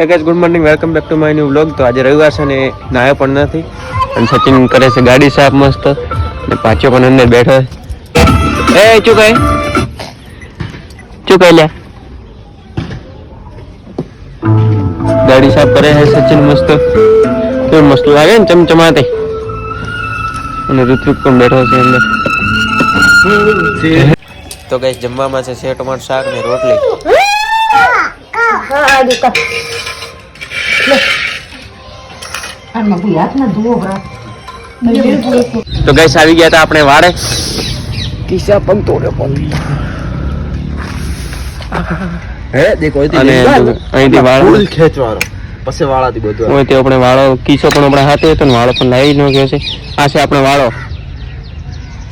એક જ good morning, welcome back to my new vlog. તો આજે રવિવાર છે ને નાયો પણ નથી અને સચિન કરે છે ગાડી સાફ મસ્ત ને પાછો પણ અંદર બેઠો. એ ચૂકાય લ્યા, ગાડી સાફ કરે છે સચિન મસ્ત. કેવું મસ્ત લાગે ને ચમચમાતે. અને ઋત્વિક પણ બેઠો છે અંદર. તો ગાઈસ જમવામાં છે સેવ ટમાટર શાક ને રોટલી. તો ગાઈસ આવી ગયા હતા આપણે વાડે. કિસ્સા પગ તોડ્યો પણ હે દેખો અને અહીંથી વાળો ફૂલ ખેંચવાનો પછી વાળાથી બધું હોય તે આપણે વાળો કિસ્સો પણ આપણા હાથે હતો ને વાળો પણ લાવી ન ગયો છે. આ છે આપણે વાળો.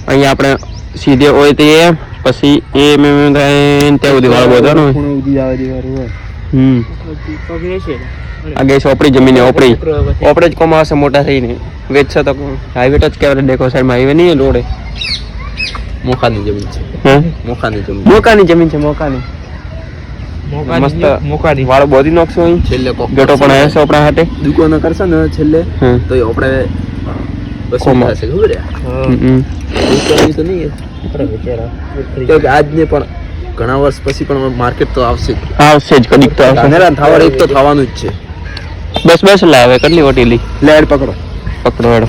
અહીંયા આપણે સીધે હોય તે પછી એ થાય ત્યાં સુધી વાળો બધો આ ગઈ છે ઓપડી જમીન. ઓપડે જ કોમાં આવશે મોટા થઈને. વેચ છે તો હાઈવે ટચ કહેવાય. દેખો સાઈડમાં હાઈવે નહીં રોડે. મોખાની જમીન છે. મોખાની જમીન છે. મસ્ત મોકાની વાળો બોધી નાખશો અહીં. છેલ્લે ગેટો પણ આવ્યો છે આપણા હાથે. દુકાનો કરશે ને છેલ્લે તો આપણે બસમાં હશે ખબર તો નહીં આજને પણ ઘણા વર્ષ પછી પણ માર્કેટ તો આવશે જ કડીક તો આવશે. થવાનું એક તો થવાનું જ છે. બસ લાવે કેટલી વટીલી લેડ પકડો હેડો.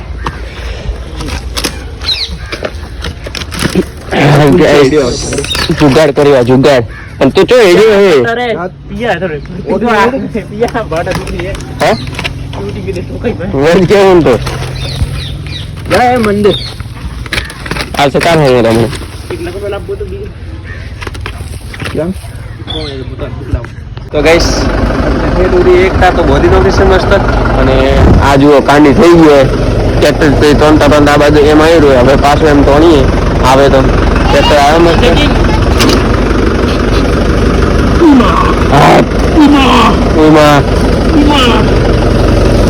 જુગાડ કરવા જુગાડ પણ તું ચો એજો હે કેવું તો જાય મંદિર આ છે કામ હે તમને. તો ગાઈસ એકતા તો બોધી નો વિષય મસ્ત. અને આ જુઓ કાંડી થઈ ગયો ટ્રેક્ટર ત્રણતા આ બાજુ એમ આવી રહ્યું. હવે પાછું એમ તોણીએ આવે તો ટ્રેક્ટર આવે મસ્ત.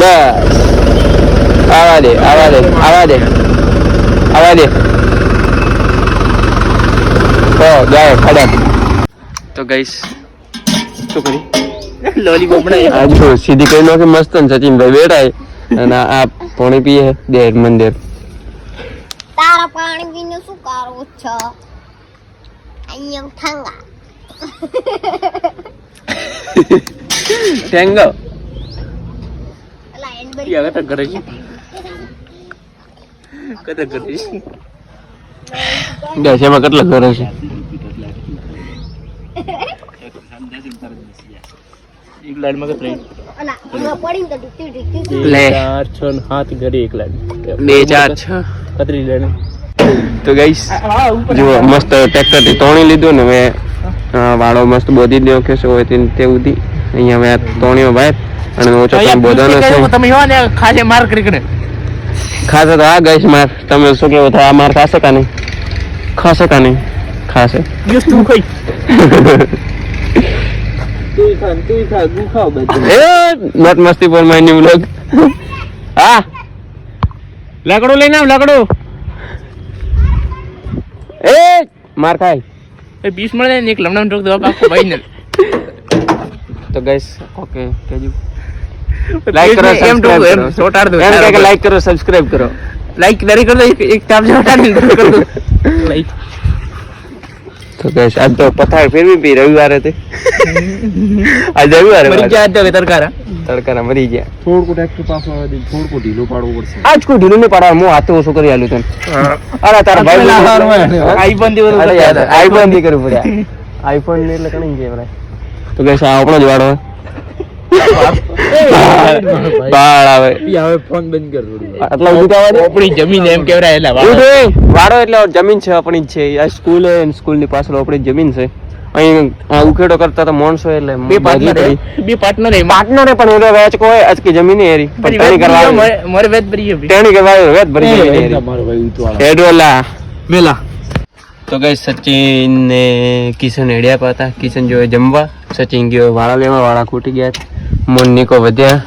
બસ આવા દે તો જાય ખડા. તો ગાઈસ શું કરી લોલીપોપ બનાવી સીધી કરી નાખી મસ્ત. ને સચિનભાઈ બેઠા અને આ પાણી પીએ દેર મંદિર. તારા પાણી પીને શું કરો છો? અહીંયા ઠંગા ટેંગો અલા એન્ડ યા કત કરે છે ગેસ એમાં કેટલા કરે છે? એક લાઈન માં કેટલી અલા હમણાં પડીને તો ઢીકતી લે 4 6 7 ઘડી એક લાઈન 2 4 6 કતરી લાઈન. તો ગાઈસ જો મસ્ત ટ્રેક્ટર થી તોણી લીધું ને મેં વાળો મસ્ત બોધી દો કે હોય તે ઉધી અહીંયા મેં તોણીઓ બહાર અને ઓછો પણ બોધાનો છે. તમે હો ને ખાસે માર કરી કરે ખાસે તો આ ગાઈસ માર તમે શું કેવો થાય? આ માર ખાશે કા નહીં? ખાશે તું ખાઈ તું ખા ગુખાવ બધું એ મત મસ્તી પર માય ન્યુ વ્લોગ. હા લાકડું લઈને આવ લાકડું. એ માર ખાય એ 20 મળે ને એક લમણામ ઠોક દો આખો ભાઈ ને. તો ગાઈસ ઓકે કેજો લાઈક કરો એમ ઠોક એમ છોટાડ દો. એમ કે લાઈક કરો સબસ્ક્રાઇબ કરો. લાઈક દરી કર દો એક ટાપ છોટાડી કર દો લાઈક. તો ગાઈસ આજ તો પથાર ફેરવી પી રવિવારે તે આજ રવિવારે મરી ગયા તો તડકારા મરી ગયા. થોડું ટ્રેક્ટર પાછો આવે દે થોડું ઢીલું પાડવું પડશે. આજ કોઈ ઢીલું નહીં પાડવા. હું હાથે ઓછું કરી આલ્યું તને. અરે તારા ભાઈ આઈફોન થી આઈફોન થી કરવું પડે. આઈફોન ને એટલે કણી છે ભાઈ. તો ગાઈસ આ આપણો જ વાળો બાળ આવે હવે ફોન બંધ કર થોડું. આટલા ઉડી આવવા દે. આપણી જમીન એમ કેવરાય એટલે વાળો એટલે જમીન છે આપણી જ છે. આ સ્કૂલ હે સ્કૂલ ની પાછળ આપણી જમીન છે. અહીં ઉખેડો કરતા તો માણસો એટલે બે પાર્ટનર પણ એનો વેચ કોઈ આજકી જમીન એરી ટેણી કરવા મારે વેત ભરી ટેણી કરવા વેચ ભરી જમીન મારો ભાઈ ઉતવાળા હેડોલા મેલા. તો ગાઈસ સચિન ને કિશન હેડ્યા પાતા. કિશન જો જમવા, સચિન ગયો વાળા લેવા. વાળા ખૂટી ગયા. મોન નીકો વધ્યા.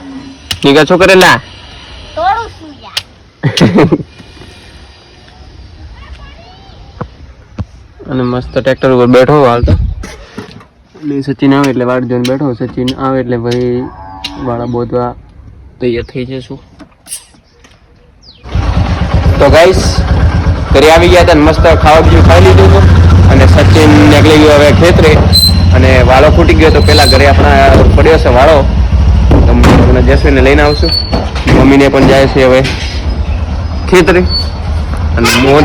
નીકા છો કરેલા થોડું સુયા અને મસ્ત ટ્રેક્ટર ઉપર બેઠો હાલ તો. સચિન આવે એટલે વાડ જોઈને બેઠો. સચિન આવે એટલે ભાઈ વાળા બોધવા તૈયાર થઈ જશું. તો ગાઈસ ઘરે આવી ગયા હતા ને મસ્ત ખાવા બીજું ખાઈ લીધું હતું અને સચિન નીકળી ગયો હવે ખેતરે અને વાળો ફૂટી ગયો તો પેલા ઘરે આપણા પડ્યો છે વાળો. તમને જસવીને લઈને આવશું. મમ્મીને પણ જાય છે હવે ખેતરે અને મોન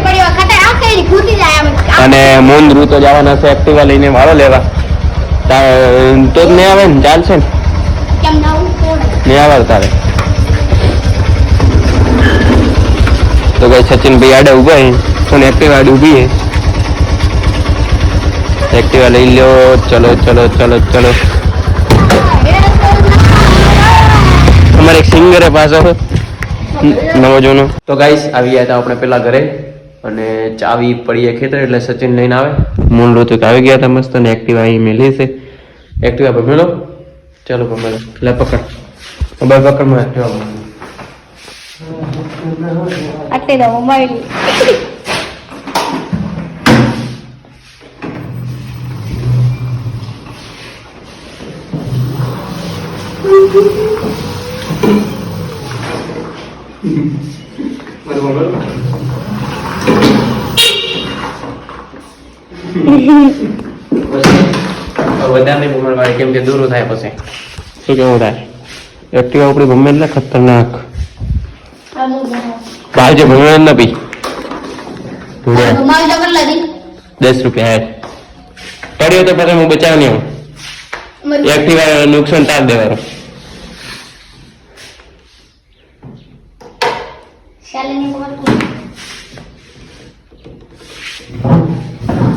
અને મોન રૂ તો જવાના છે એક્ટિવા લઈને વાળો લેવા. તો જ નહીં આવે ને ચાલશે ને નહીં આવે તારે. તો કઈ સચિન ભાઈ આડે ઉભા અને એક્ટિવા આડે ઉભી હે. એક્ટિવા લઈ લો. ચલો ચલો ચલો ચલો. અમારે એક સિંગર પાછો નવો જૂનો. તો ગાઈસ આવી ગયા હતા આપણે પેલા ઘરે અને ચાવી પડીએ ખેતર એટલે સચિન લઈને આવે. મૂળ ઋતુ આવી ગયા હતા મસ્ત અને એક્ટિવા અહીં મેલી છે. એક્ટિવા પર મેળો. ચાલો પર મેળો. લે પકડ મોબાઈલ પકડ માં એક્ટિવા અત્યારે મોબાઈલ વધારે ભૂમણ વાળી કેમ કે દૂર થાય પછી શું કેવું થાય. એક્ટિવા ઉપડી ભમે એટલે ખતરનાક. બહાર જે ભમે ના પી 10 રૂપિયા પડ્યો તો પછી હું બચાવ નહીં આવું. એક્ટિવા નુકસાન તાર દેવાનું.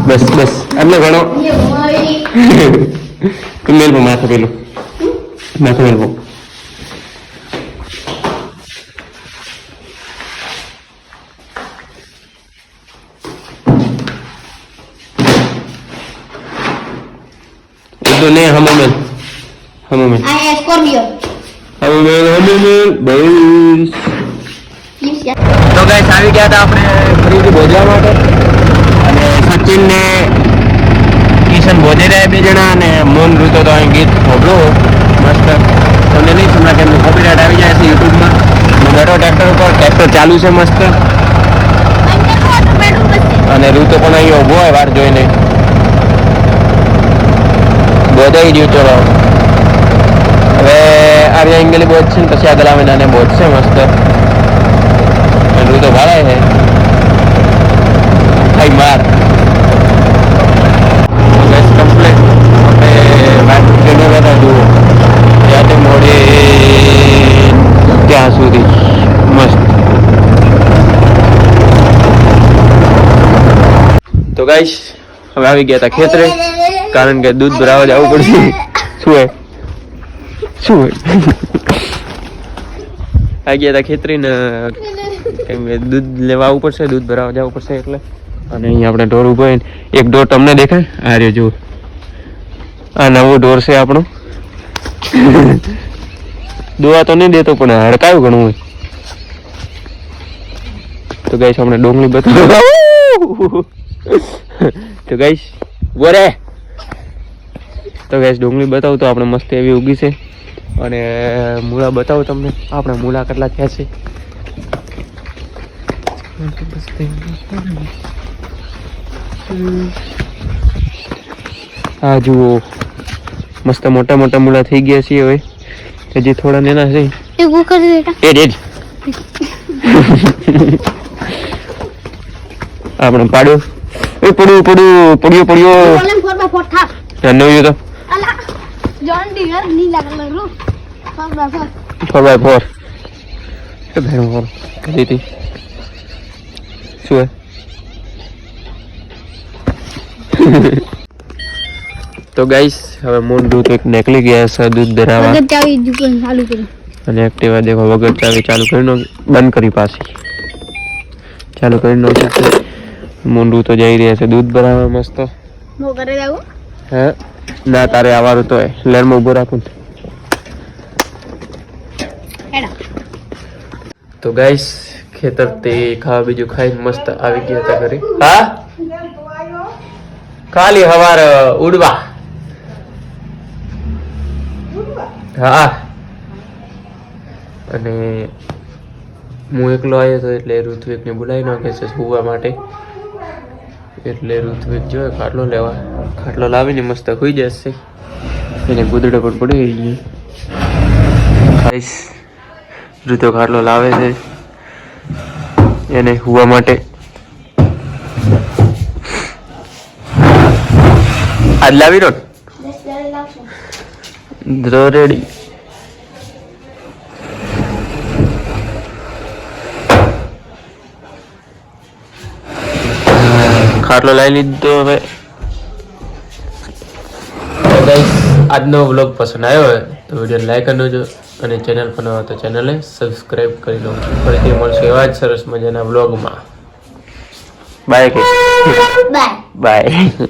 બસ બસ આટલો ઘણો મેલવું માથે પેલું માથે મેલવું. તો નહીં હમો મેલ સ્કોર્પિયો બસ. તો ગાઈસ આવી ગયા હતા આપણે ફરીથી ભોજવા માટે અને સચિન ને કિશન ભોજે રહ્યા 2 જણા અને મોન ઋતો તો અહીં ગીત ભોગવો મસ્ત. તમને નહીં સમજા કે એમનું કોપીરાઇટ આવી જાય છે યુટ્યુબમાં. હું બેઠો ટ્રેક્ટર ઉપર. ટ્રેક્ટર ચાલુ છે મસ્ત અને ઋતો પણ અહીં ઊભો હોય વાર જોઈને બોધાઈ ગયું. ચલો હવે આર્યા એંગલી બોધ છે ને પછી આગળ આવે નાને બોધ છે મસ્ત. ઋતો ભાડાય છે ભાઈ માર કમ્પ્લેટ આપણે વાત જુઓ ત્યાંથી મોડી ત્યાં સુધી મસ્ત. તો ગાઈસ હવે આવી ગયા હતા ખેતરે કારણ કે દૂધ ભરાવા જવું પડશે. શું હે શું હે આવી ગયા હતા ખેતરે ને કેમ કે દૂધ લેવા આવવું પડશે દૂધ ભરાવા જવું પડશે એટલે. અને અહીંયા આપણે ઢોર ઉભો હોય એક ઢોર તમને દેખાય આ રહ્યો જુઓ. આ નવો ઢોર છે આપણો. દોવા તો નહીં દેતો પણ હડકાયું ઘણું હોય. તો ગાઈસ આપણે ડોંગળી બતાવો. તો ગાઈસ બોરે તો ગાઈસ ડુંગળી બતાવું તો આપણે મસ્ત એવી ઉગી છે અને મૂળા બતાવું તમને આપણે મૂળા કેટલા થયા છે. આ જુઓ મસ્ત મોટા મોટા મૂળા થઈ ગયા છે. હવે હજી થોડા નાના છે. આપણે પાડ્યો પડ્યું પડ્યું પડ્યો પડ્યો નવ્યું તો 4x4 શું હે તો ગાઈસ હવે મોંઢું તો એક નીકળી ગયા છે દૂધ ધરાવા અને એક્ટિવા દેખો વગર ચાવી ચાલુ કરીને બંધ કરી પાછી ચાલુ કરી નાખી. મોંઢું તો જઈ રહ્યા છે દૂધ ભરાવા મસ્ત. હે ના તારે આવવાનું તો લેરમાં ઉભો રાખું. તો ગાઈસ ખેતર તે ખાવા બીજું ખાઈ મસ્ત આવી ગયા હતા ઘરે. હા ખાલી હવાર ઉડવા. હા અને હું એકલો આવ્યો હતો એટલે ઋત્વિકને બોલાવી નાખે છે સુવા માટે. એટલે ઋત્વિક જોઈએ ખાટલો લેવા, ખાટલો લાવીને મસ્ત હોઈ જશે. એને ગુદડે પણ પડી ગઈ. ઋતુ ખાટલો લાવે છે એને સુવા માટે. આજ લાવી રો રેડી. ખાટલો લાવી લીધો. હવે આજનો વ્લોગ પસંદ આવ્યો હોય તો વિડીયો લાઈક કરી દેજો અને ચેનલ પર નવા તો ચેનલને સબસ્ક્રાઈબ કરી લો. ફરીથી મળશે એવા જ સરસ મજાના વ્લોગમાં. બાય. બાય. બાય.